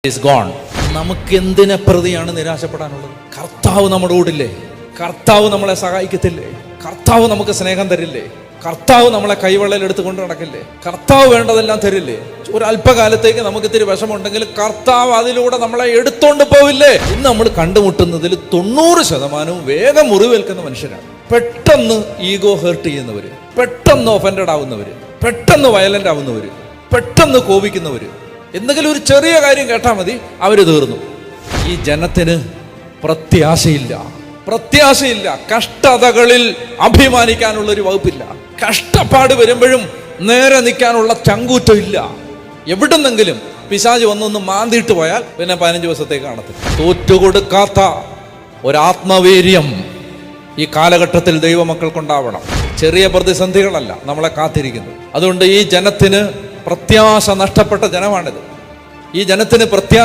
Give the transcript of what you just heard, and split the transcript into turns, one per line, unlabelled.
Is gone. നമുക്ക് എന്തിനെ പ്രതിയാണ് നിരാശപ്പെടാനുള്ളത്? കർത്താവ് നമ്മുടെ കൂടില്ലേ? കർത്താവ് നമ്മളെ സഹായിക്കത്തില്ലേ? കർത്താവ് നമുക്ക് സ്നേഹം തരില്ലേ? കർത്താവ് നമ്മളെ കൈവെള്ളയിൽ എടുത്തുകൊണ്ട് നടക്കില്ലേ? കർത്താവ് വേണ്ടതെല്ലാം തരില്ലേ? ഒരു അല്പകാലത്തേക്ക് നമുക്ക് ഇത്തിരി വിഷമുണ്ടെങ്കിൽ കർത്താവ് അതിലൂടെ നമ്മളെ എടുത്തോണ്ട് പോവില്ലേ? ഇന്ന് നമ്മൾ കണ്ടുമുട്ടുന്നതിൽ 90% വേഗം മുറിവേൽക്കുന്ന മനുഷ്യരാണ്. പെട്ടെന്ന് ഈഗോ ഹേർട്ട് ചെയ്യുന്നവര്, പെട്ടെന്ന് ഒഫൻഡഡ് ആവുന്നവര്, പെട്ടെന്ന് വയലന്റ് ആവുന്നവര്, പെട്ടെന്ന് കോപിക്കുന്നവര്, എന്തെങ്കിലും ഒരു ചെറിയ കാര്യം കേട്ടാൽ മതി അവര് തീർന്നു. ഈ ജനത്തിന് പ്രത്യാശയില്ല. കഷ്ടതകളിൽ അഭിമാനിക്കാനുള്ള ഒരു വകുപ്പില്ല. കഷ്ടപ്പാട് വരുമ്പോഴും നേരെ നിൽക്കാനുള്ള ചങ്കൂറ്റം ഇല്ല. എവിടുന്നെങ്കിലും പിശാച് വന്നൊന്ന് മാന്തിയിട്ട് പോയാൽ പിന്നെ 15 ദിവസത്തേക്ക് കാണത്തില്ല. തോറ്റുകൊടുക്കാത്ത ഒരാത്മവീര്യം ഈ കാലഘട്ടത്തിൽ ദൈവമക്കൾക്കുണ്ടാവണം. ചെറിയ പ്രതിസന്ധികളല്ല നമ്മളെ കാത്തിരിക്കുന്നത്. അതുകൊണ്ട് ഈ ജനത്തിന് പ്രത്യാശ നഷ്ടപ്പെട്ട ജനമാണിത്. ഈ ജനത്തിന്